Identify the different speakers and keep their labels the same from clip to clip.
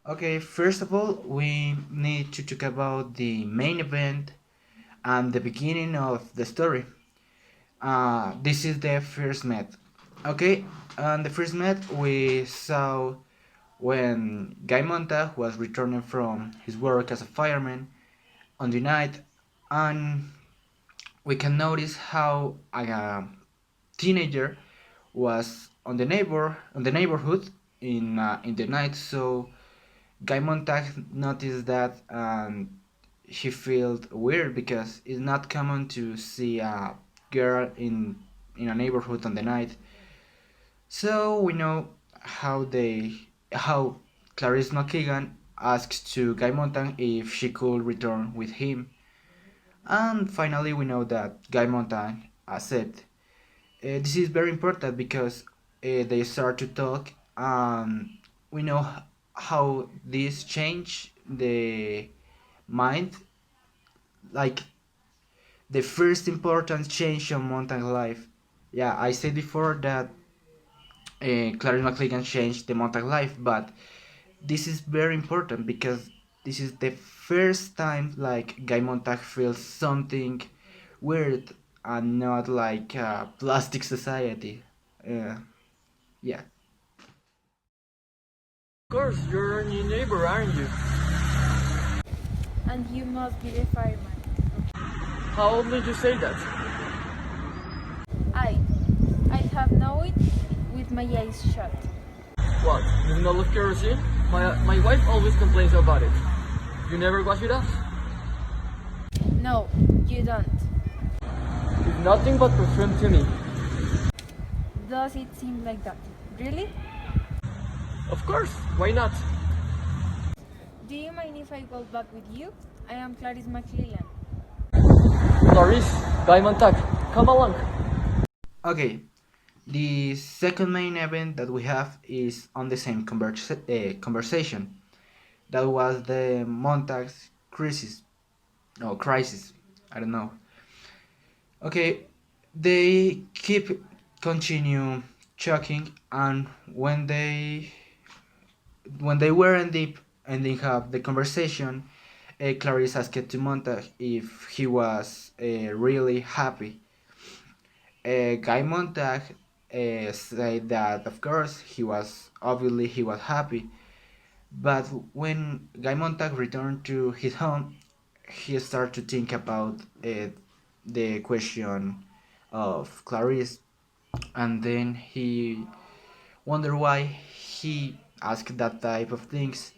Speaker 1: Okay, first of all, we need to talk about the main event and the beginning of the story. This is the first met. Okay, and the first met we saw when Guy Montag was returning from his work as a fireman on the night, and we can notice how a teenager was on the neighborhood in the night. So Guy Montag noticed that and he felt weird because it's not common to see a girl in a neighborhood on the night. So we know how Clarice McKeegan asked to Guy Montag if she could return with him, and finally we know that Guy Montag accepted. This is very important because they start to talk, and we know how this change the mind, like the first important change on Montag life. Yeah, I said before that Clarice McLean changed the Montag life, but this is very important because this is the first time like Guy Montag feels something weird and not like plastic society. Uh, yeah.
Speaker 2: Of course, you're a new neighbor, aren't you?
Speaker 3: And you must be the fireman.
Speaker 2: How old did you say that?
Speaker 3: I, I have known it with my eyes shut.
Speaker 2: What? The smell of kerosene? My wife always complains about it. You never wash it off?
Speaker 3: No, you don't.
Speaker 2: It's nothing but perfume to me.
Speaker 3: Does it seem like that? Really?
Speaker 2: Of course, why not?
Speaker 3: Do you mind if I go back with you? I am Clarice McClellan.
Speaker 2: Clarice, Guy Montag, come along.
Speaker 1: Okay. The second main event that we have is on the same conversation. That was the Montag's crisis. No, crisis. I don't know. Okay, they keep continue talking, and when they were ending up the conversation, Clarice asked to Montag if he was really happy. Guy Montag said that of course he was happy, but when Guy Montag returned to his home, he started to think about the question of Clarice, and then he wondered why he asked that type of things.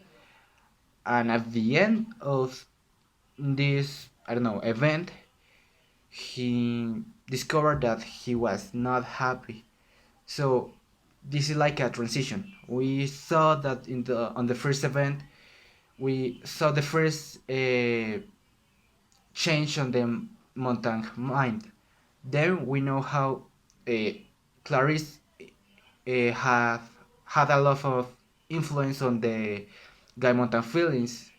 Speaker 1: And at the end of this, I don't know, event, he discovered that he was not happy. So this is like a transition. We saw that in the on the first event, we saw the first change on the Montag mind. Then we know how uh, Clarice have had a lot of influence on the Guy Montag feelings.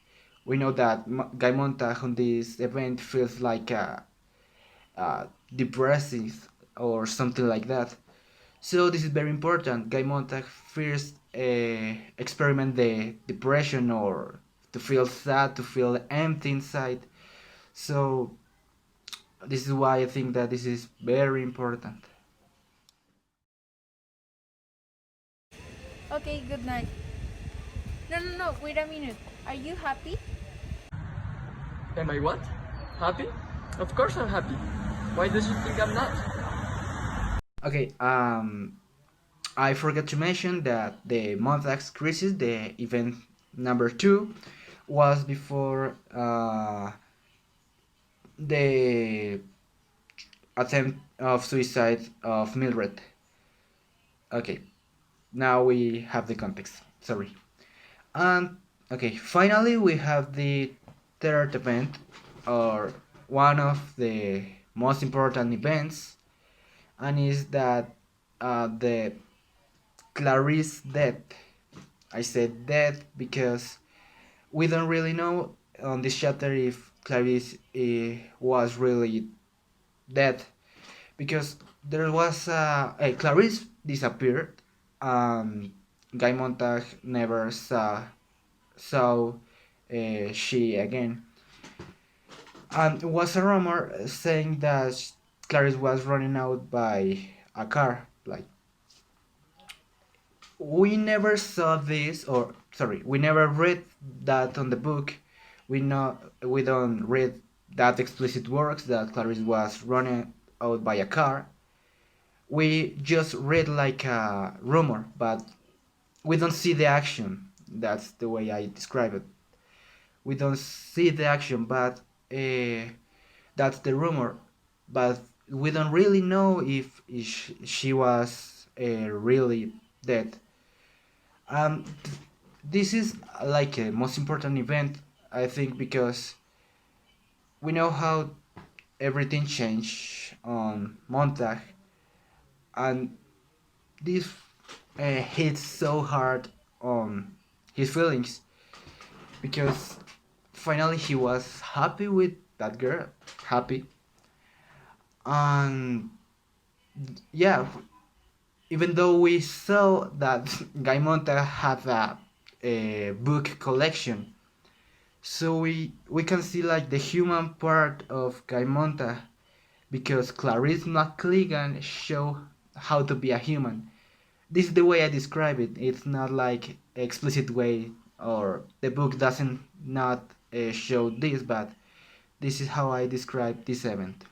Speaker 1: We know that Guy Montag on this event feels like depressing or something like that. So this is very important. Guy Montag first experiment the depression or to feel sad, to feel empty inside. So this is why I think that this is very important.
Speaker 3: Okay, good night. No, no, no, wait a minute. Are you happy?
Speaker 2: Am I what? Happy? Of course I'm happy. Why does you think I'm not?
Speaker 1: Okay, I forgot to mention that the Montag's crisis, the event number two, was before the attempt of suicide of Mildred. Okay, now we have the context. Sorry. And okay, finally we have the third event, or one of the most important events, and is that the Clarice death. I said death because we don't really know on this chapter if Clarice was really dead, because there was Clarice disappeared. um, Guy Montag never saw saw she again. And it was a rumor saying that Clarice was running out by a car. Like, we never saw this, or sorry, we never read that on the book. We don't read that explicit works that Clarice was running out by a car. We just read like a rumor, but we don't see the action. That's the way I describe it. We don't see the action, but that's the rumor. But we don't really know if she was really dead. This is like a most important event, I think, because we know how everything changed on Montag, and this hits so hard on his feelings because finally he was happy with that girl, happy, and yeah, even though we saw that Guy Montag had a book collection, so we can see like the human part of Guy Montag because Clarice McCligan show how to be a human. This is the way I describe it. It's not like explicit way, or the book doesn't not show this, but this is how I describe this event.